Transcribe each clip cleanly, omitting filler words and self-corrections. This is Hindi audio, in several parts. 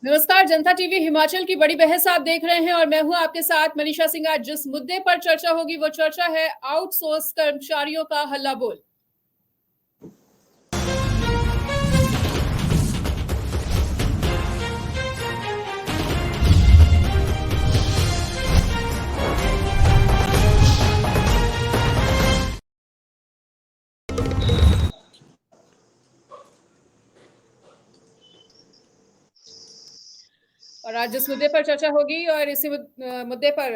नमस्कार, जनता टीवी हिमाचल की बड़ी बहस आप देख रहे हैं और मैं हूं आपके साथ मनीषा सिंह। आज जिस मुद्दे पर चर्चा होगी वो चर्चा है आउटसोर्स कर्मचारियों का हल्ला बोल। और आज जिस मुद्दे पर चर्चा होगी और इसी मुद्दे पर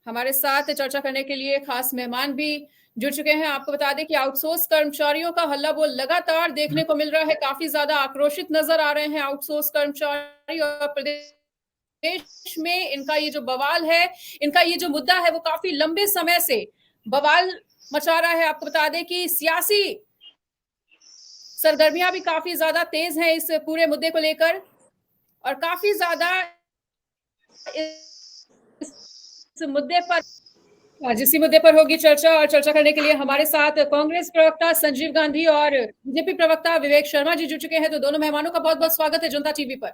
हमारे साथ चर्चा करने के लिए खास मेहमान भी जुड़ चुके हैं। आपको बता दें कि आउटसोर्स कर्मचारियों का हल्ला बोल लगातार देखने को मिल रहा है। काफी ज्यादा आक्रोशित नजर आ रहे हैं आउटसोर्स कर्मचारी और प्रदेश में इनका ये जो बवाल है, इनका ये जो मुद्दा है वो काफी लंबे समय से बवाल मचा रहा है। आपको बता दें कि सियासी सरगर्मियां भी काफी ज्यादा तेज हैं इस पूरे मुद्दे को लेकर और काफी ज्यादा इस मुद्दे पर आज इसी मुद्दे पर होगी चर्चा। और चर्चा करने के लिए हमारे साथ कांग्रेस प्रवक्ता संजीव गांधी और बीजेपी प्रवक्ता विवेक शर्मा जी जुड़ चुके हैं। तो दोनों मेहमानों का बहुत बहुत स्वागत है जनता टीवी पर।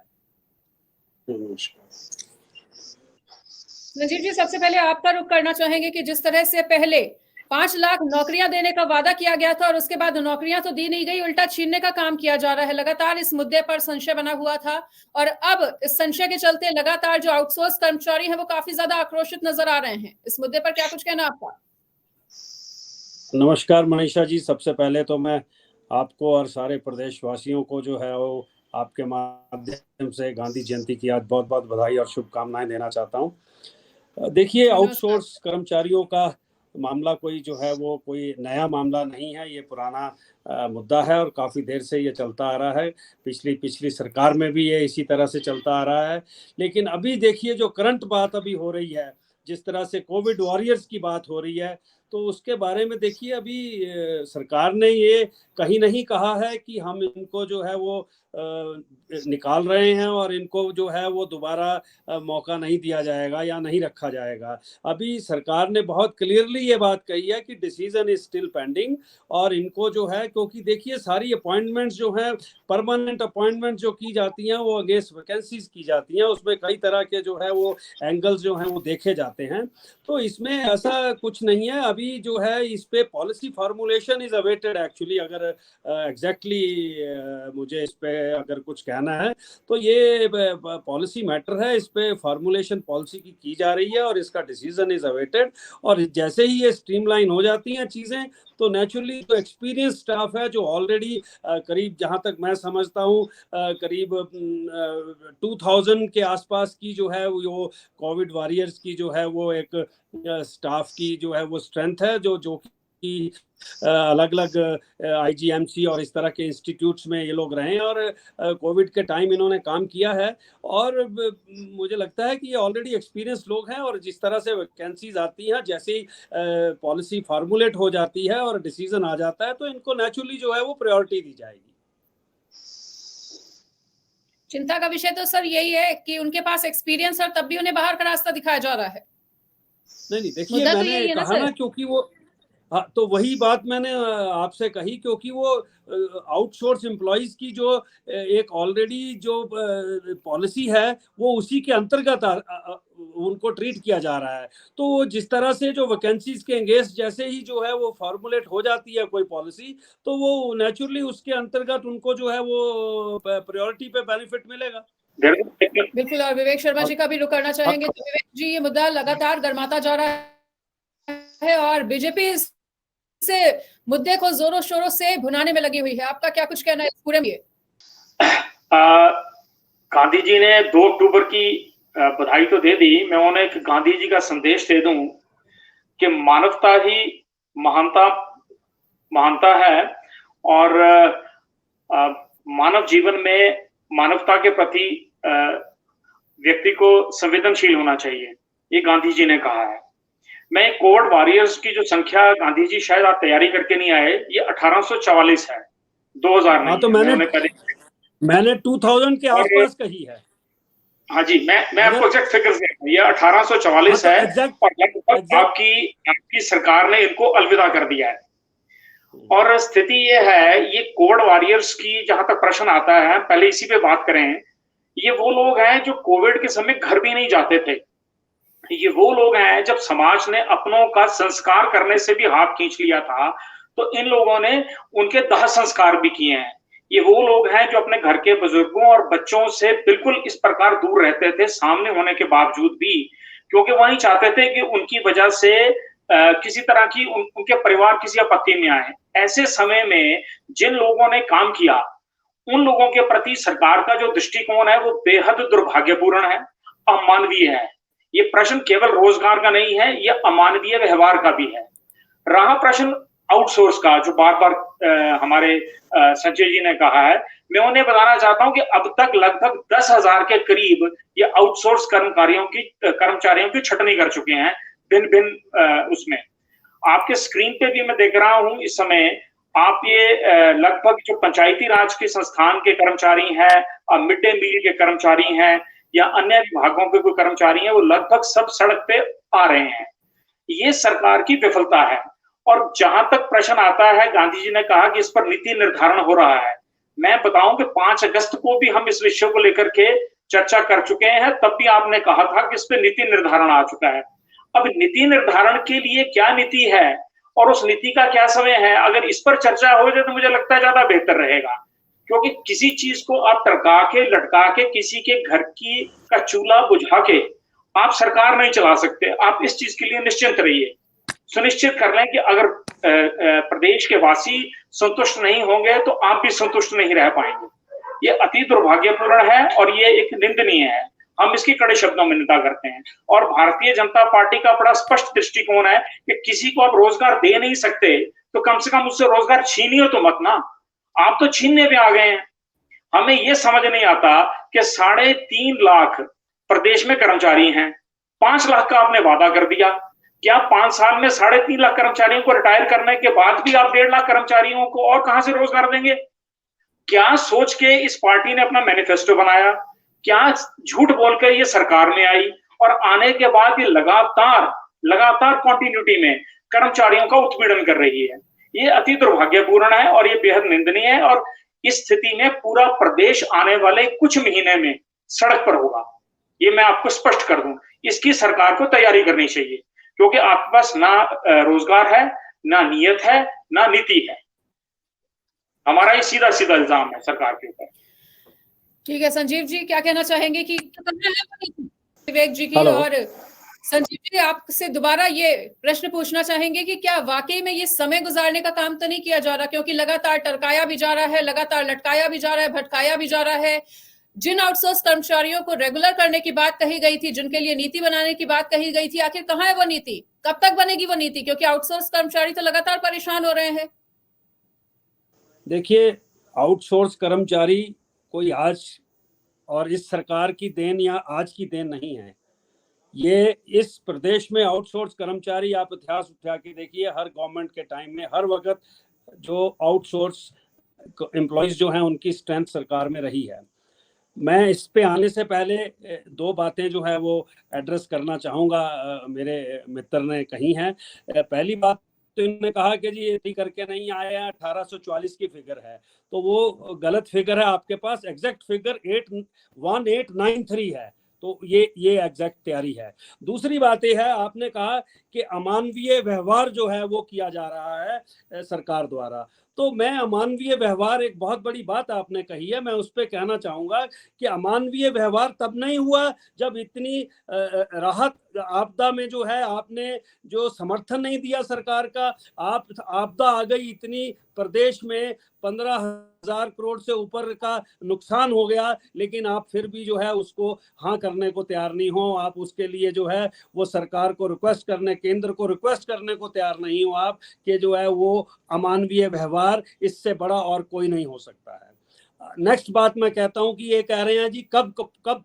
संजीव जी, सबसे पहले आपका रुख करना चाहेंगे कि जिस तरह से पहले 5 लाख नौकरियां देने का वादा किया गया था और उसके बाद नौकरियां तो दी नहीं गई, उल्टा छीनने का काम किया जा रहा है। लगातार इस मुद्दे पर संशय बना हुआ था और अब इस संशय के चलते लगातार जो आउटसोर्स कर्मचारी हैं वो काफी ज्यादा आक्रोशित नजर आ रहे हैं। इस मुद्दे पर क्या कुछ कहना आपका? नमस्कार मनीषा जी, सबसे पहले तो मैं आपको और सारे प्रदेशवासियों को जो है वो आपके माध्यम से गांधी जयंती की आज बहुत बहुत बधाई और शुभकामनाएं देना चाहता हूं। देखिए, आउटसोर्स कर्मचारियों का मामला कोई जो है वो कोई नया मामला नहीं है। ये पुराना मुद्दा है और काफ़ी देर से ये चलता आ रहा है। पिछली सरकार में भी ये इसी तरह से चलता आ रहा है। लेकिन अभी देखिए, जो करंट बात अभी हो रही है, जिस तरह से कोविड वॉरियर्स की बात हो रही है, तो उसके बारे में देखिए, अभी सरकार ने ये कहीं नहीं कहा है कि हम इनको जो है वो निकाल रहे हैं और इनको जो है वो दोबारा मौका नहीं दिया जाएगा या नहीं रखा जाएगा। अभी सरकार ने बहुत क्लियरली ये बात कही है कि डिसीजन इज स्टिल पेंडिंग और इनको जो है, क्योंकि देखिए सारी अपॉइंटमेंट्स जो हैं, परमानेंट अपॉइंटमेंट जो की जाती हैं वो अगेंस्ट वैकेंसीज की जाती हैं। उसमें कई तरह के जो है वो एंगल्स जो हैं वो देखे जाते हैं। तो इसमें ऐसा कुछ नहीं है। अभी जो है इस पे policy formulation is awaited actually. अगर एग्जैक्टली मुझे इस पे अगर कुछ कहना है तो ये पॉलिसी मैटर है। इस पे फार्मूलेशन पॉलिसी की जा रही है और इसका डिसीजन इज अवेटेड। और जैसे ही ये स्ट्रीमलाइन हो जाती हैं चीज़ें, तो नेचुरली जो एक्सपीरियंस स्टाफ है, जो ऑलरेडी करीब, जहाँ तक मैं समझता हूँ, करीब 2000 के आसपास की जो है वो कोविड वॉरियर्स की जो है वो एक स्टाफ की जो है वो स्ट्रेंथ है, जो कि अलग अलग आईजीएमसी और इस तरह के इंस्टीट्यूट्स में ये लोग रहे हैं और कोविड के टाइम इन्होंने काम किया है। और मुझे लगता है कि ये ऑलरेडी एक्सपीरियंस लोग हैं और जिस तरह से वैकेंसीज आती हैं, जैसे ही पॉलिसी फार्मूलेट हो जाती है और डिसीजन आ जाता है, तो इनको नेचुरली जो है वो प्रायोरिटी दी जाएगी। चिंता का विषय तो सर यही है कि उनके पास एक्सपीरियंस है, तब भी उन्हें बाहर का रास्ता दिखाया जा रहा है। नहीं, देखिए, मैंने कहा ना, क्योंकि वो तो वही बात मैंने आपसे कही, क्योंकि वो आउटसोर्स एम्प्लॉइज की जो एक ऑलरेडी जो पॉलिसी है वो उसी के अंतर्गत उनको ट्रीट किया जा रहा है। तो जिस तरह से जो वैकेंसीज के अगेंस्ट जैसे ही जो है वो फॉर्मुलेट हो जाती है कोई पॉलिसी, तो वो नेचुरली उसके अंतर्गत उनको जो है वो प्रायोरिटी पे बेनिफिट मिलेगा। बिल्कुल। और विवेक शर्मा जी का भी रुख करना चाहेंगे। तो विवेक जी, ये मुद्दा लगातार गर्माता जा रहा है और बीजेपी से मुद्दे को जोरों शोरों से भुनाने में लगी हुई है। आपका क्या कुछ कहना है इस पूरे में? गांधी जी ने 2 अक्टूबर की बधाई तो दे दी। मैं उन्हें एक गांधी जी का संदेश दे दूं कि मानवता ही महानता है और मानव जीवन में मानवता के प्रति व्यक्ति को संवेदनशील होना चाहिए, ये गांधी जी ने कहा है। मैं कोविड वॉरियर्स की जो संख्या, गांधी जी शायद आप तैयारी करके नहीं आए, ये 1844 है, 2000 नहीं। तो मैंने 2000 के आसपास कही है। हाँ जी, मैं आपको एग्जैक्ट फिगर से, ये 1844 है और आपकी सरकार ने इनको अलविदा कर दिया है। और स्थिति ये है, ये कोविड वॉरियर्स की जहां तक प्रश्न आता है, पहले इसी पे बात करें ये वो लोग हैं जो कोविड के समय घर भी नहीं जाते थे। ये वो लोग हैं जब समाज ने अपनों का संस्कार करने से भी हाथ खींच लिया था, तो इन लोगों ने उनके दाह संस्कार भी किए हैं। ये वो लोग हैं जो अपने घर के बुजुर्गों और बच्चों से बिल्कुल इस प्रकार दूर रहते थे, सामने होने के बावजूद भी, क्योंकि वो नहीं चाहते थे कि उनकी वजह से किसी तरह की उनके परिवार किसी आपत्ति में आए। ऐसे समय में जिन लोगों ने काम किया, उन लोगों के प्रति सरकार का जो दृष्टिकोण है, वो बेहद दुर्भाग्यपूर्ण है, अमानवीय है। ये प्रश्न केवल रोजगार का नहीं है, ये अमानवीय व्यवहार का भी है। रहा प्रश्न आउटसोर्स का, जो बार-बार हमारे संजय जी ने कहा है, मैं उन्हें बताना चाहता हूं कि अब तक लगभग 10,000 के करीब ये आउटसोर्स कर्मचारियों की छटनी कर चुके हैं, भिन्न-भिन्न उसमें। आपके स्क्रीन पे भी मैं देख रहा हूं इस समय, आप ये लगभग जो पंचायती राज के संस्थान के कर्मचारी हैं, मिड डे मील के कर्मचारी हैं, या अन्य विभागों के कोई कर्मचारी हैं, वो लगभग सब सड़क पे आ रहे हैं। ये सरकार की विफलता है। और जहां तक प्रश्न आता है, गांधी जी ने कहा कि इस पर नीति निर्धारण हो रहा है। मैं बताऊं कि 5 अगस्त को भी हम इस विषय को लेकर के चर्चा कर चुके हैं, तब भी आपने कहा था कि इस पे नीति निर्धारण आ चुका है। अब नीति निर्धारण के लिए क्या नीति है और उस नीति का क्या समय है, अगर इस पर चर्चा हो जाए तो मुझे लगता है ज्यादा बेहतर रहेगा। क्योंकि किसी चीज को आप टरका के, लटका के, किसी के घर की का चूल्हा बुझा के आप सरकार नहीं चला सकते। आप इस चीज के लिए निश्चिंत रहिए, सुनिश्चित कर लें कि अगर प्रदेश के वासी संतुष्ट नहीं होंगे तो आप भी संतुष्ट नहीं रह पाएंगे। ये अति दुर्भाग्यपूर्ण है और ये एक निंदनीय है। हम इसकी कड़े शब्दों में निंदा करते हैं। और भारतीय जनता पार्टी का बड़ा स्पष्ट दृष्टिकोण है कि किसी को आप रोजगार दे नहीं सकते तो कम से कम उससे रोजगार छीनिए तो मत ना। आप तो छीनने पे आ गए हैं। हमें ये समझ नहीं आता कि 3.5 लाख प्रदेश में कर्मचारी हैं, 5 लाख का आपने वादा कर दिया। क्या 5 साल में 3.5 लाख कर्मचारियों को रिटायर करने के बाद भी आप 1.5 लाख कर्मचारियों को और कहां से रोजगार देंगे? क्या सोच के इस पार्टी ने अपना मैनिफेस्टो बनाया? क्या झूठ बोलकर ये सरकार में आई और आने के बाद ये लगातार कंटिन्यूटी में कर्मचारियों का उत्पीड़न कर रही है? ये अति दुर्भाग्यपूर्ण है और ये बेहद निंदनीय है। और इस स्थिति में पूरा प्रदेश आने वाले कुछ महीने में सड़क पर होगा, ये मैं आपको स्पष्ट कर दूं। इसकी सरकार को तैयारी करनी चाहिए, क्योंकि आपके पास ना रोजगार है, ना नियत है, ना नीति है। हमारा ये सीधा सीधा इल्जाम है सरकार के ऊपर। ठीक है, संजीव जी क्या कहना चाहेंगे कि विवेक जी की? और संजीव जी आपसे दोबारा ये प्रश्न पूछना चाहेंगे कि क्या वाकई में ये समय गुजारने का काम तो नहीं किया जा रहा, क्योंकि लगातार टरकाया भी जा रहा है, लगातार लटकाया भी जा रहा है, भटकाया भी जा रहा है। जिन आउटसोर्स कर्मचारियों को रेगुलर करने की बात कही गई थी, जिनके लिए नीति बनाने की बात कही गई थी, आखिर कहाँ है वो नीति? कब तक बनेगी वो नीति? क्योंकि आउटसोर्स कर्मचारी तो लगातार परेशान हो रहे हैं। देखिए, आउटसोर्स कर्मचारी कोई आज और इस सरकार की देन या आज की देन नहीं है। ये इस प्रदेश में आउटसोर्स कर्मचारी, आप इतिहास उठा के देखिए, हर गवर्नमेंट के टाइम में हर वक्त जो आउटसोर्स एम्प्लॉयज जो हैं उनकी स्ट्रेंथ सरकार में रही है। मैं इस पे आने से पहले 2 बातें जो है वो एड्रेस करना चाहूँगा, मेरे मित्र ने कही हैं। पहली बात तो इन्होंने कहा कि जी ये करके नहीं आए हैं, 1844 की फिगर है, तो वो गलत फिगर है। आपके पास एग्जैक्ट फिगर 1893 है, तो ये एग्जैक्ट तैयारी है। दूसरी बात यह है, आपने कहा कि अमानवीय व्यवहार जो है वो किया जा रहा है सरकार द्वारा। तो मैं अमानवीय व्यवहार, एक बहुत बड़ी बात आपने कही है, मैं उस पर कहना चाहूँगा कि अमानवीय व्यवहार तब नहीं हुआ जब इतनी राहत आपदा में जो है आपने जो समर्थन नहीं दिया सरकार का। आपदा आ गई इतनी, प्रदेश में 15,000 करोड़ से ऊपर का नुकसान हो गया, लेकिन आप फिर भी जो है उसको हाँ करने को तैयार नहीं हो। आप उसके लिए जो है वो सरकार को रिक्वेस्ट करने, केंद्र को रिक्वेस्ट करने को तैयार नहीं हो आप कि जो है वो अमानवीय व्यवहार, इससे बड़ा और कोई नहीं हो सकता है। नेक्स्ट बात मैं कहता हूं कि ये कह रहे हैं जी कब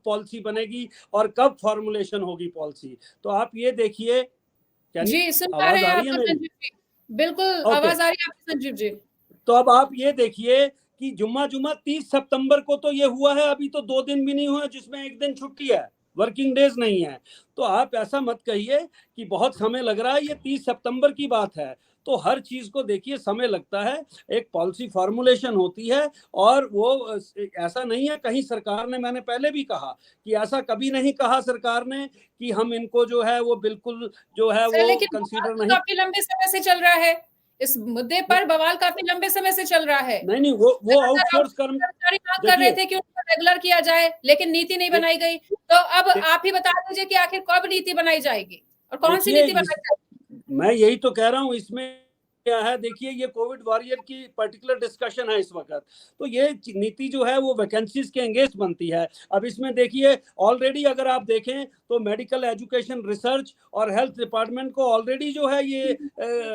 पॉलिसी बनेगी और कब फॉर्मुलेशन होगी पॉलिसी। तो आप ये देखिए, जी सुन पा रहे हैं आप संजीव जी? बिल्कुल आवाज आ रही है आपकी संजीव जी। तो अब आप ये देखिए कि जुम्मा 30 सितंबर को तो ये हुआ है, अभी तो 2 दिन भी नहीं हुए जिसमें 1 दिन छुट्टी है, वर्किंग डेज नहीं है। तो आप ऐसा मत कहिए कि बहुत समय लग रहा है, ये 30 सितंबर की बात है। तो हर चीज को देखिए समय लगता है, एक पॉलिसी फॉर्मुलेशन होती है, और वो ऐसा नहीं है कहीं सरकार ने, मैंने पहले भी कहा कि ऐसा कभी नहीं कहा सरकार ने कि हम इनको जो है वो बिल्कुल जो है सर, वो लेकिन कंसीडर बवाल तो नहीं। काफी लंबे समय से चल रहा है, इस मुद्दे पर बवाल काफी लंबे समय से चल रहा है। नहीं वो आउटसोर्स कर्मचारी मांग कर रहे देखिए थे कि उनको रेगुलर किया जाए, लेकिन नीति नहीं बनाई गई। तो अब आप ही बता दीजिए कि आखिर कब नीति बनाई जाएगी और कौन सी देखिए नीति बनाई जाएगी? मैं यही तो कह रहा हूँ, इसमें क्या है, देखिए ये कोविड वॉरियर की पर्टिकुलर डिस्कशन है इस वक्त, तो ये नीति जो है वो वैकेंसीज के एंगेंस्ट बनती है। अब इसमें देखिए ऑलरेडी अगर आप देखें तो मेडिकल एजुकेशन रिसर्च और हेल्थ डिपार्टमेंट को ऑलरेडी जो है ये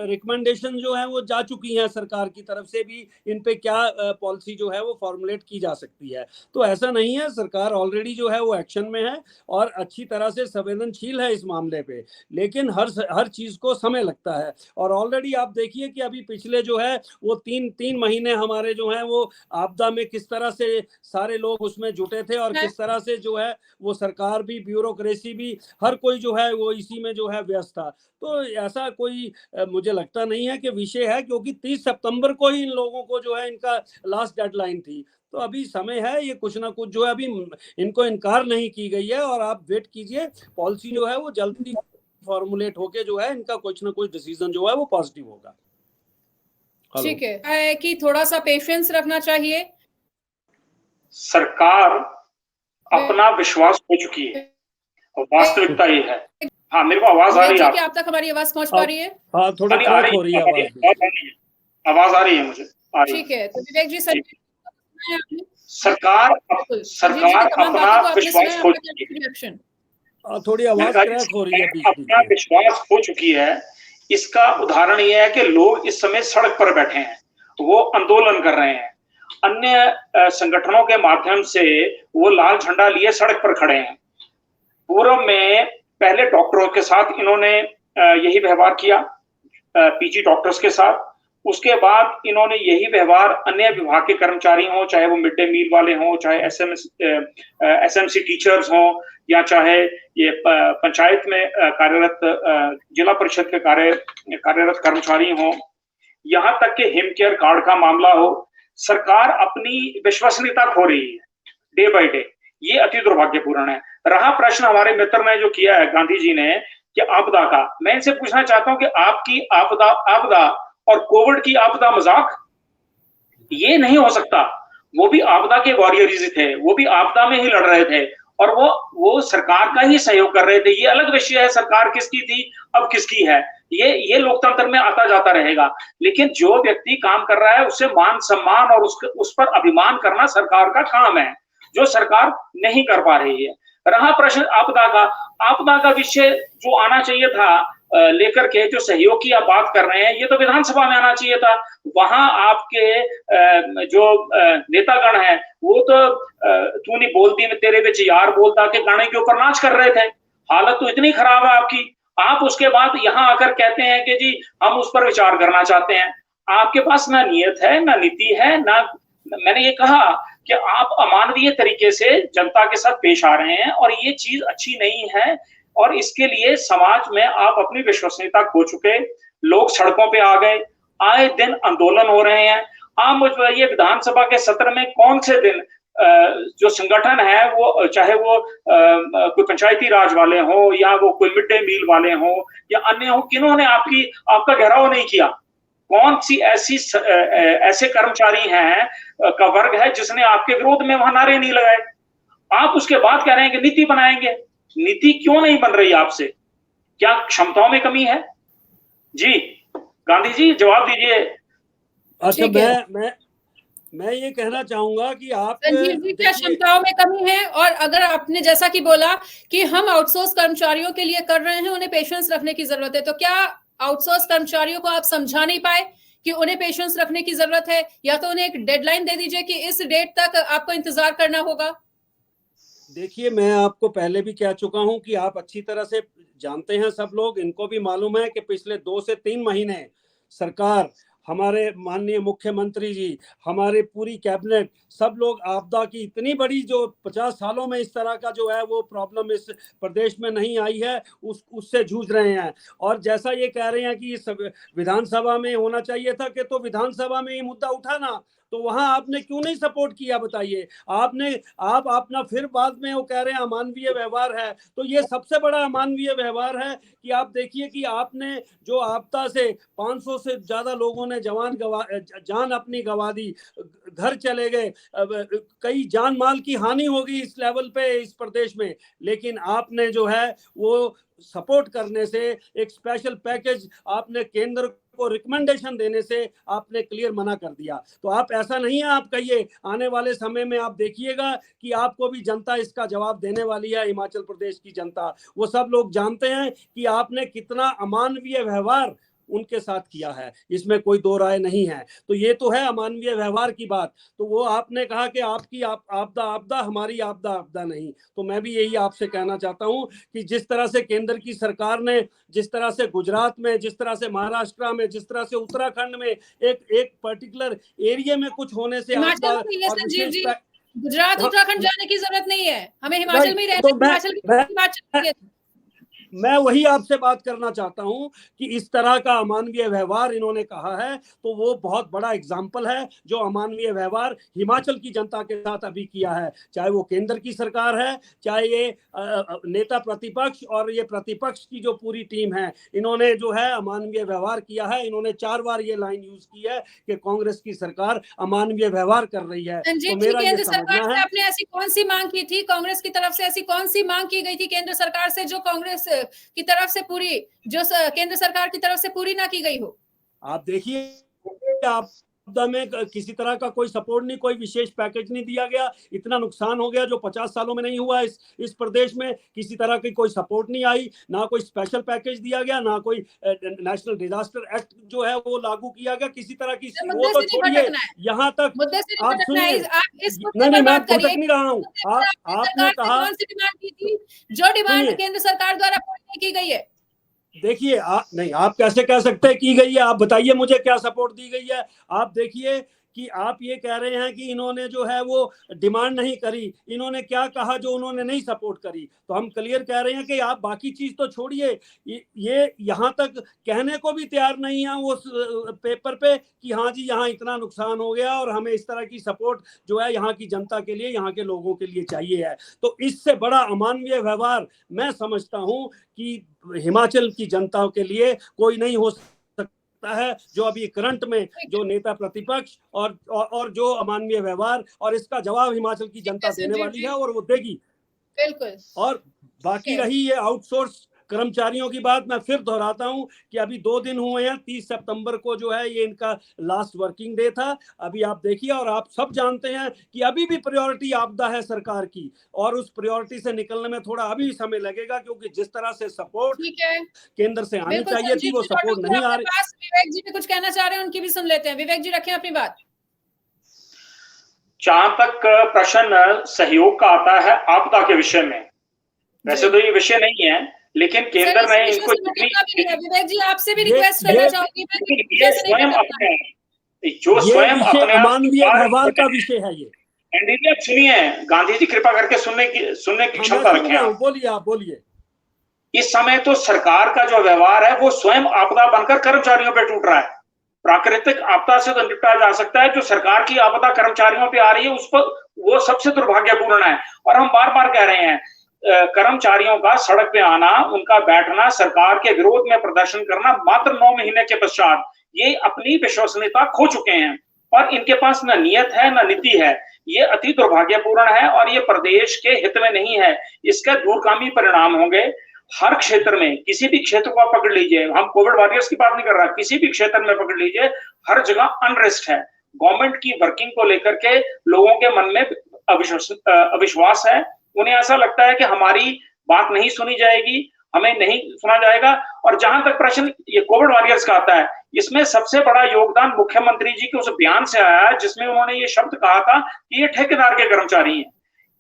रिकमेंडेशन जो है वो जा चुकी हैं सरकार की तरफ से भी, इन पे क्या पॉलिसी जो है वो फॉर्मुलेट की जा सकती है। तो ऐसा नहीं है, सरकार ऑलरेडी जो है वो एक्शन में है और अच्छी तरह से संवेदनशील है इस मामले पे, लेकिन हर चीज को समय लगता है। और ऑलरेडी आप देखिए कि अभी पिछले जो है वो तीन महीने हमारे जो है वो आपदा में किस तरह से सारे लोग उसमें जुटे थे, और किस तरह से जो है वो सरकार भी, ब्यूरोक्रेसी भी, हर कोई जो है वो इसी में जो है व्यस्त था। तो ऐसा कोई मुझे लगता नहीं है कि विषय है, क्योंकि 30 सितंबर को ही इन लोगों को जो है इनका लास्ट डेडलाइन थी। तो अभी समय है, ये कुछ ना कुछ जो है अभी इनको इनकार नहीं की गई है, और आप वेट कीजिए, पॉलिसी जो है वो जल्दी फॉर्मुलेट होके जो है इनका कुछ ना कुछ डिसीजन जो है वो पॉजिटिव होगा। ठीक है कि थोड़ा सा पेशेंस रखना चाहिए। सरकार अपना विश्वास खो चुकी है, वास्तविकता ये है। हाँ, मेरे को आवाज आ रही है। आप तक हमारी आवाज पहुंच पा रही है? हाँ, थोड़ी क्रैक हो रही है आवाज आ रही है मुझे। ठीक है, तो विवेक जी सरकार अपना विश्वास खो चुकी है, थोड़ी आवाज क्रैक हो रही है, अपना विश्वास खो चुकी है। इसका उदाहरण यह है कि लोग इस समय सड़क पर बैठे हैं, वो आंदोलन कर रहे हैं, अन्य संगठनों के माध्यम से वो लाल झंडा लिए सड़क पर खड़े हैं। पूर्व में पहले डॉक्टरों के साथ इन्होंने यही व्यवहार किया, पीजी डॉक्टर्स के साथ। उसके बाद इन्होंने यही व्यवहार अन्य विभाग के कर्मचारी हों, चाहे वो मिड डे मील वाले हों, चाहे एसएमसी टीचर्स हों, या चाहे ये पंचायत में कार्यरत जिला परिषद के कार्यरत कर्मचारी हों, यहाँ तक कि हिम केयर कार्ड का मामला हो। सरकार अपनी विश्वसनीयता खो रही है डे बाय डे। ये अति दुर्भाग्यपूर्ण है। रहा प्रश्न हमारे मित्र ने जो किया है, गांधी जी ने, कि आपदा का, मैं इनसे पूछना चाहता हूं कि आपकी आपदा और कोविड की आपदा मजाक? ये नहीं हो सकता। वो भी आपदा के वॉरियर्स थे, वो भी आपदा में ही लड़ रहे थे, और वो सरकार का ही सहयोग कर रहे थे। ये अलग विषय है, सरकार किसकी थी अब किसकी है, ये लोकतंत्र में आता जाता रहेगा। लेकिन जो व्यक्ति काम कर रहा है उससे मान सम्मान और उस पर अभिमान करना सरकार का काम है, जो सरकार नहीं कर पा रही है। रहा प्रश्न आपदा का विषय जो आना चाहिए था, लेकर के जो सहयोग की आप बात कर रहे हैं, ये तो विधानसभा में आना चाहिए था। वहां आपके जो नेतागण हैं वो तो तू नहीं बोलती मैं तेरे विच यार बोलता के गाने के ऊपर नाच कर रहे थे। हालत तो इतनी खराब है आपकी, आप उसके बाद यहाँ आकर कहते हैं कि जी हम उस पर विचार करना चाहते हैं। आपके पास ना नियत है, ना नीति है, ना, मैंने ये कहा कि आप अमानवीय तरीके से जनता के साथ पेश आ रहे हैं, और ये चीज अच्छी नहीं है। और इसके लिए समाज में आप अपनी विश्वसनीयता खो चुके, लोग सड़कों पे आ गए, आए दिन आंदोलन हो रहे हैं। आप मुझे बताइए, विधानसभा के सत्र में कौन से दिन जो संगठन है, वो चाहे वो कोई पंचायती राज वाले हो, या वो कोई मिड डे मील वाले हो, या अन्य हो, किन्होंने आपका घेराव नहीं किया? कौन सी ऐसे कर्मचारी हैं का वर्ग है जिसने आपके विरोध में वहां नारे नहीं लगाए? आप उसके बाद कह रहे हैं कि नीति बनाएंगे। नीति क्यों नहीं बन रही आपसे? क्या क्षमताओं में कमी है? जी गांधी जी जवाब दीजिए। अच्छा, मैं ये कहना चाहूंगा कि आप संजीव जी, क्या क्षमताओं में कमी है? और अगर आपने जैसा कि बोला कि हम आउटसोर्स कर्मचारियों के लिए कर रहे हैं, उन्हें पेशेंस रखने की जरूरत है, तो क्या आउटसोर्स कर्मचारियों को आप समझा नहीं पाए कि उन्हें पेशेंस रखने की जरूरत है? या तो उन्हें एक डेडलाइन दे दीजिए कि इस डेट तक आपको इंतजार करना होगा। देखिए, मैं आपको पहले भी कह चुका हूं कि आप अच्छी तरह से जानते हैं, सब लोग, इनको भी मालूम है कि पिछले 2 से 3 महीने सरकार हमारे माननीय मुख्यमंत्री जी, हमारे पूरी कैबिनेट, सब लोग आपदा की इतनी बड़ी जो 50 सालों में इस तरह का जो है वो प्रॉब्लम इस प्रदेश में नहीं आई है, उससे जूझ रहे हैं। और जैसा ये कह रहे हैं कि इस विधानसभा में होना चाहिए था, कि तो विधानसभा में ये मुद्दा उठा ना, तो वहां आपने क्यों नहीं सपोर्ट किया बताइए। आप अपना फिर बाद में वो कह रहे हैं अमानवीय व्यवहार है, तो ये सबसे बड़ा अमानवीय व्यवहार है कि आप देखिए कि आपने जो आपदा से 500 से ज्यादा लोगों ने जान अपनी गंवा दी, घर चले गए, कई जान माल की हानि होगी इस लेवल पे इस प्रदेश में, लेकिन आपने जो है वो सपोर्ट करने से, एक स्पेशल पैकेज आपने केंद्र को रिकमेंडेशन देने से आपने क्लियर मना कर दिया। तो आप ऐसा नहीं है, आप कहिए आने वाले समय में आप देखिएगा कि आपको भी जनता इसका जवाब देने वाली है। हिमाचल प्रदेश की जनता, वो सब लोग जानते हैं कि आपने कितना अमानवीय व्यवहार उनके साथ किया है, इसमें कोई दो राय नहीं है। तो ये तो है अमानवीय व्यवहार की बात। तो वो आपने कहा कि आपकी आपदा आपदा, हमारी आपदा आपदा नहीं। तो मैं भी यही आपसे कहना चाहता हूं कि जिस तरह से केंद्र की सरकार ने, जिस तरह से गुजरात में, जिस तरह से महाराष्ट्र में, जिस तरह से उत्तराखंड में एक पर्टिकुलर एरिया में कुछ होने से हिमाचल आपदा में और विशेष गुजरात उत्तराखंड जाने की जरूरत नहीं है, हमें हिमाचल में ही रहना है। तो हिमाचल की बात चल रही है। मैं वही आपसे बात करना चाहता हूं कि इस तरह का अमानवीय व्यवहार इन्होंने कहा है, तो वो बहुत बड़ा एग्जाम्पल है जो अमानवीय व्यवहार हिमाचल की जनता के साथ अभी किया है, चाहे वो केंद्र की सरकार है, चाहे ये नेता प्रतिपक्ष और ये प्रतिपक्ष की जो पूरी टीम है, इन्होंने जो है अमानवीय व्यवहार किया है। इन्होंने 4 बार ये लाइन यूज की है कि कांग्रेस की सरकार अमानवीय व्यवहार कर रही है। तो मेरा ये समझना है, आपने ऐसी कौन सी मांग की थी कांग्रेस की तरफ से, ऐसी कौन सी मांग की गई थी केंद्र सरकार से जो कांग्रेस की तरफ से पूरी, जो केंद्र सरकार की तरफ से पूरी ना की गई हो? आप देखिए, आपदा में किसी तरह का कोई सपोर्ट नहीं, कोई विशेष पैकेज नहीं दिया गया। इतना नुकसान हो गया जो 50 सालों में नहीं हुआ इस प्रदेश में। किसी तरह की कोई सपोर्ट नहीं आई, ना कोई स्पेशल पैकेज दिया गया, ना कोई नेशनल डिजास्टर एक्ट जो है वो लागू किया गया, किसी तरह की। वो तो छोड़िए, यहाँ तक आप सुनिए, नहीं मैं भटक नहीं रहा हूँ। आपने कहा कौन सी डिमांड की थी जो डिमांड केंद्र सरकार द्वारा पूरी की गई है? देखिए, नहीं, आप कैसे कह सकते हैं की गई है? आप बताइए मुझे क्या सपोर्ट दी गई है। आप देखिए कि आप ये कह रहे हैं कि इन्होंने जो है वो डिमांड नहीं करी, इन्होंने क्या कहा जो उन्होंने नहीं सपोर्ट करी। तो हम क्लियर कह रहे हैं कि आप बाकी चीज तो छोड़िए, ये यहाँ तक कहने को भी तैयार नहीं है उस पेपर पे कि हाँ जी यहाँ इतना नुकसान हो गया और हमें इस तरह की सपोर्ट जो है यहाँ की जनता के लिए, यहाँ के लोगों के लिए चाहिए है। तो इससे बड़ा अमानवीय व्यवहार मैं समझता हूँ कि हिमाचल की जनता के लिए कोई नहीं हो है, जो अभी करंट में जो नेता प्रतिपक्ष और जो अमानवीय व्यवहार, और इसका जवाब हिमाचल की जनता देने वाली है और वो देगी। बिल्कुल। और बाकी रही ये आउटसोर्स कर्मचारियों की बात, मैं फिर दोहराता हूं कि अभी 2 दिन हुए हैं, 30 सितंबर को जो है ये इनका लास्ट वर्किंग डे था। अभी आप देखिए, और आप सब जानते हैं कि अभी भी प्रायोरिटी आपदा है सरकार की, और उस प्रायोरिटी से निकलने में थोड़ा अभी समय लगेगा, क्योंकि जिस तरह से सपोर्ट केंद्र से आनी चाहिए थी वो सपोर्ट नहीं आ रही। विवेक जी भी कुछ कहना चाह रहे हैं, उनकी भी सुन लेते हैं। विवेक जी, रखें अपनी बात। जहां तक प्रश्न सहयोग का आता है आपदा के विषय में, वैसे तो ये विषय नहीं है, लेकिन केंद्र ने इनको विवेक जी आपसे भी रिक्वेस्ट करना चाहूंगी, स्वयं अपने अमानवीय व्यवहार का विषय है ये। एनडीटी सुनिए, गांधी जी कृपा करके सुनने की क्षमता रखें। बोलिए, आप बोलिए। इस समय तो सरकार का जो व्यवहार है वो स्वयं आपदा बनकर कर्मचारियों पे टूट रहा है। प्राकृतिक आपदा से तो निपटा जा सकता है, जो सरकार की आपदा कर्मचारियों पे आ रही है उस पर वो सबसे दुर्भाग्यपूर्ण है। और हम बार बार कह रहे हैं, कर्मचारियों का सड़क पे आना, उनका बैठना, सरकार के विरोध में प्रदर्शन करना मात्र 9 महीने के पश्चात ये अपनी विश्वसनीयता खो चुके हैं और इनके पास न नियत है न नीति है। ये अति दुर्भाग्यपूर्ण है और ये प्रदेश के हित में नहीं है। इसका दूरगामी परिणाम होंगे हर क्षेत्र में। किसी भी क्षेत्र को आप पकड़ लीजिए, हम कोविड वॉरियर्स की बात नहीं कर रहा, किसी भी क्षेत्र में पकड़ लीजिए, हर जगह अनरेस्ट है। गवर्नमेंट की वर्किंग को लेकर के लोगों के मन में अविश्वास है। उन्हें ऐसा लगता है कि हमारी बात नहीं सुनी जाएगी, हमें नहीं सुना जाएगा। और जहां तक प्रश्न ये कोविड वॉरियर्स का आता है, इसमें सबसे बड़ा योगदान मुख्यमंत्री जी के उस बयान से आया है जिसमें उन्होंने ये शब्द कहा था कि ये ठेकेदार के कर्मचारी हैं।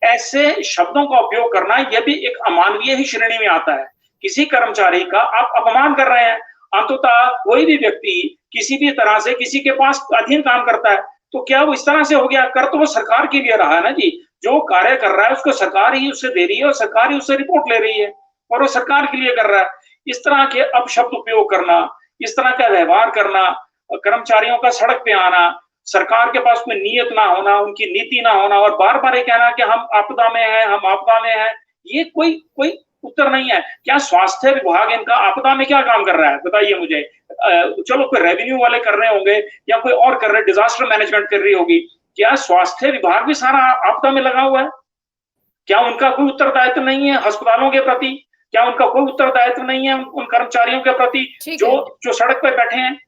ऐसे शब्दों का उपयोग करना यह भी एक अमानवीय ही श्रेणी में आता है। किसी कर्मचारी का आप अपमान कर रहे हैं। अंततः कोई भी व्यक्ति किसी भी तरह से किसी के पास अधीन काम करता है, तो क्या वो इस तरह से हो गया? कर तो वो सरकार के लिए रहा है ना जी। जो कार्य कर रहा है उसको सरकार ही उससे दे रही है और सरकार ही उससे रिपोर्ट ले रही है और वो सरकार के लिए कर रहा है। इस तरह के अपशब्द उपयोग करना, इस तरह का व्यवहार करना, कर्मचारियों का सड़क पे आना, सरकार के पास कोई नीयत ना होना, उनकी नीति ना होना और बार-बार ये कहना कि हम आपदा में हैं, हम आपदा में हैं, ये कोई कोई उत्तर नहीं है। क्या स्वास्थ्य विभाग इनका आपदा में क्या काम कर रहा है? बताइए मुझे। चलो कोई रेवेन्यू वाले कर रहे होंगे या कोई और कर रहे, डिजास्टर मैनेजमेंट कर रही होगी। क्या स्वास्थ्य विभाग भी सारा आपदा में लगा हुआ है? क्या उनका कोई उत्तरदायित्व नहीं है अस्पतालों के प्रति? क्या उनका कोई उत्तरदायित्व नहीं है उन कर्मचारियों के प्रति जो सड़क पे बैठे हैं?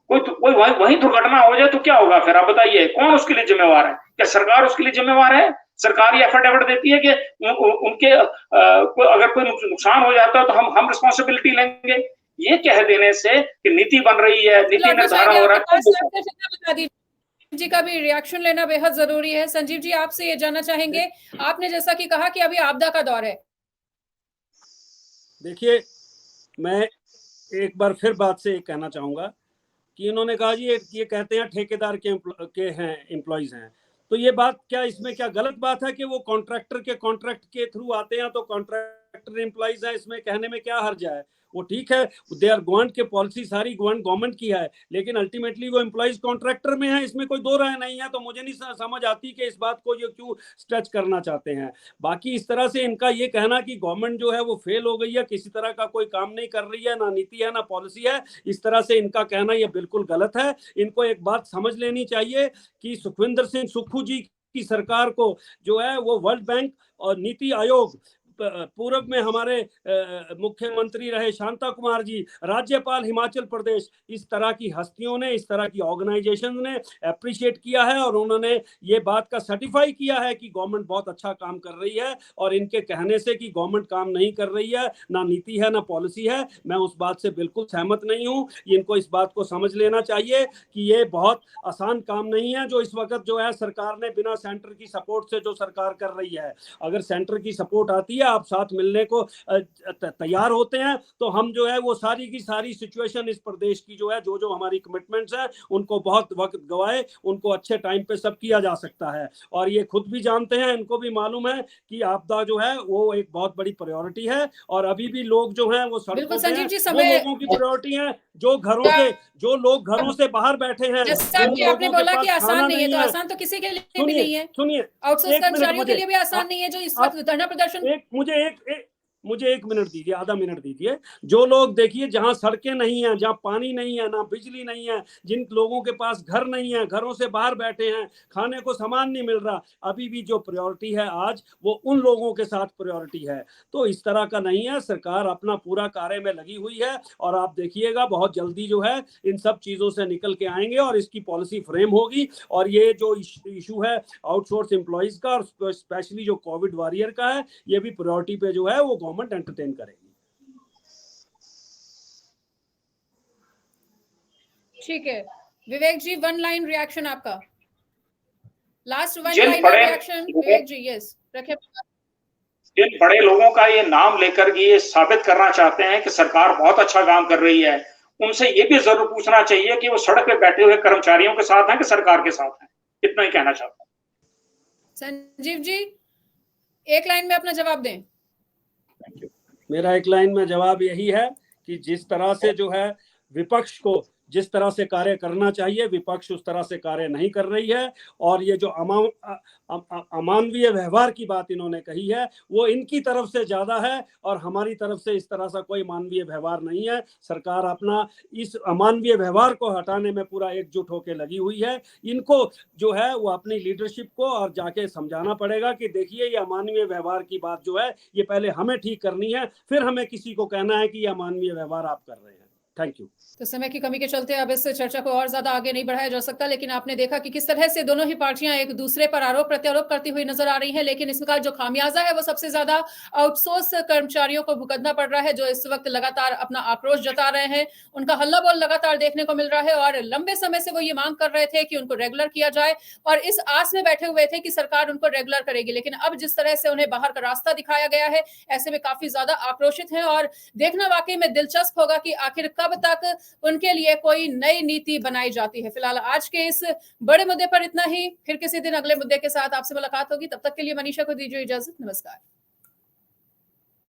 कोई वहीं दुर्घटना हो जाए तो क्या होगा फिर? आप बताइए, कौन उसके लिए जिम्मेवार है? क्या सरकार उसके लिए जिम्मेवार है? सरकार ये एफिडेविट देती है कि उनके अगर कोई नुकसान हो जाता है तो हम रिस्पॉन्सिबिलिटी लेंगे। ये कह देने से कि नीति बन रही है, नीति निर्धारण हो रहा है। जी का भी रिएक्शन लेना बेहद जरूरी है। संजीव जी, आपसे ये जानना चाहेंगे, आपने जैसा कि कहा कि अभी आपदा का दौर है। देखिए, मैं एक बार फिर बात से एक कहना चाहूंगा कि इन्होंने कहा जी ये कहते हैं ठेकेदार के हैं एम्प्लॉइज हैं, तो ये बात क्या, इसमें क्या गलत बात है कि वो कॉन्ट्रैक्टर के कॉन्ट्रैक्ट के थ्रू आते हैं तो कॉन्ट्रैक्टर एम्प्लॉइज है, इसमें कहने में क्या हर्ज है? वो ठीक है, दे आर गवर्नमेंट के पॉलिसी सारी गवर्नमेंट की है, लेकिन अल्टीमेटली वो एम्प्लॉइज कॉन्ट्रैक्टर में है, इसमें कोई दो राय नहीं है। तो मुझे नहीं समझ आती कि इस बात को ये क्यों स्ट्रेच करना चाहते हैं। बाकी इस तरह से इनका ये कहना कि गवर्नमेंट जो है वो फेल हो गई है, किसी तरह का कोई काम नहीं कर रही है, ना नीति है ना पॉलिसी है, इस तरह से इनका कहना ये बिल्कुल गलत है। इनको एक बात समझ लेनी चाहिए कि सुखविंदर सिंह सुक्खू जी की सरकार को जो है वो वर्ल्ड बैंक और नीति आयोग, पूर्व में हमारे मुख्यमंत्री रहे शांता कुमार जी, राज्यपाल हिमाचल प्रदेश, इस तरह की हस्तियों ने, इस तरह की ऑर्गेनाइजेशन ने अप्रिशिएट किया है और उन्होंने ये बात का सर्टिफाई किया है कि गवर्नमेंट बहुत अच्छा काम कर रही है। और इनके कहने से कि गवर्नमेंट काम नहीं कर रही है, ना नीति है ना पॉलिसी है, मैं उस बात से बिल्कुल सहमत नहीं हूँ। इनको इस बात को समझ लेना चाहिए कि ये बहुत आसान काम नहीं है जो इस वक्त जो है सरकार ने बिना सेंटर की सपोर्ट से जो सरकार कर रही है। अगर सेंटर की सपोर्ट आती है, आप साथ मिलने को तैयार होते हैं, तो हम जो है वो सारी की सारी सिचुएशन इस प्रदेश की जो है जो हमारी कमिटमेंट्स है उनको बहुत वक्त गवाए उनको अच्छे टाइम पे सब किया जा सकता है। और ये खुद भी जानते हैं, इनको भी मालूम है कि आपदा जो है वो एक बहुत बड़ी प्रायोरिटी है और अभी भी लोग जो हैं वो सड़कों पे हैं, वो लोगों की प्रायोरिटी है जो लोग घरों से बाहर बैठे हैं। आपने बोला कि आसान नहीं है, तो आसान तो किसी के लिए भी नहीं है। सुनिए, आउटसोर्स कर्मचारियों के लिए भी आसान नहीं है जो इस वक्त धरना प्रदर्शन। मुझे एक मिनट दीजिए, आधा मिनट दीजिए। जो लोग देखिए जहां सड़कें नहीं है, जहां पानी नहीं है, ना बिजली नहीं है, जिन लोगों के पास घर नहीं है, घरों से बाहर बैठे हैं, खाने को सामान नहीं मिल रहा, अभी भी जो प्रायोरिटी है आज वो उन लोगों के साथ प्रायोरिटी है। तो इस तरह का नहीं है, सरकार अपना पूरा कार्य में लगी हुई है और आप देखिएगा बहुत जल्दी जो है इन सब चीजों से निकल के आएंगे और इसकी पॉलिसी फ्रेम होगी। और ये जो इशू है आउटसोर्स एम्प्लॉइज का और स्पेशली जो कोविड वॉरियर का है, ये भी प्रायोरिटी पे जो है वो गवर्नमेंट एंटरटेन करेगी। ठीक है विवेक जी, वन लाइन रिएक्शन आपका, लास्ट वन लाइन रिएक्शन विवेक जी। यस, रखिए। जिन बड़े लोगों का ये नाम लेकर के ये साबित करना चाहते हैं कि सरकार बहुत अच्छा काम कर रही है, उनसे ये भी जरूर पूछना चाहिए कि वो सड़क पे बैठे हुए कर्मचारियों के साथ हैं कि सरकार के साथ हैं। इतना ही कहना चाहता हूं। संजीव जी, एक लाइन में अपना जवाब दें। मेरा एक लाइन में जवाब यही है कि जिस तरह से जो है विपक्ष को जिस तरह से कार्य करना चाहिए, विपक्ष उस तरह से कार्य नहीं कर रही है। और ये जो अमानवीय व्यवहार की बात इन्होंने कही है वो इनकी तरफ से ज्यादा है और हमारी तरफ से इस तरह सा कोई मानवीय व्यवहार नहीं है। सरकार अपना इस अमानवीय व्यवहार को हटाने में पूरा एकजुट होकर लगी हुई है। इनको जो है वो अपनी लीडरशिप को और जाके समझाना पड़ेगा कि देखिए ये अमानवीय व्यवहार की बात जो है ये पहले हमें ठीक करनी है, फिर हमें किसी को कहना है कि ये अमानवीय व्यवहार आप कर रहे हैं। Thank you. तो समय की कमी के चलते अब इस चर्चा को और ज्यादा आगे नहीं बढ़ाया जा सकता, लेकिन आपने देखा कि किस तरह से दोनों ही पार्टियां एक दूसरे पर आरोप प्रत्यारोप करती हुई नजर आ रही हैं, लेकिन इसका जो खामियाजा है वो सबसे ज्यादा आउटसोर्स कर्मचारियों को भुगतना पड़ रहा है, जो इस वक्त लगातार अपना आक्रोश जता रहे हैं। उनका हल्ला बोल लगातार देखने को मिल रहा है और लंबे समय से वो ये मांग कर रहे थे कि उनको रेगुलर किया जाए और इस आस में बैठे हुए थे कि सरकार उनको रेगुलर करेगी। लेकिन अब जिस तरह से उन्हें बाहर का रास्ता दिखाया गया है, ऐसे में काफी ज्यादा आक्रोशित है और देखना वाकई में दिलचस्प होगा कि आखिर कब तक उनके लिए कोई नई नीति बनाई जाती है। फिलहाल आज के इस बड़े मुद्दे पर इतना ही, फिर किसी दिन अगले मुद्दे के साथ आपसे मुलाकात होगी। तब तक के लिए मनीषा को दीजिए इजाजत। नमस्कार।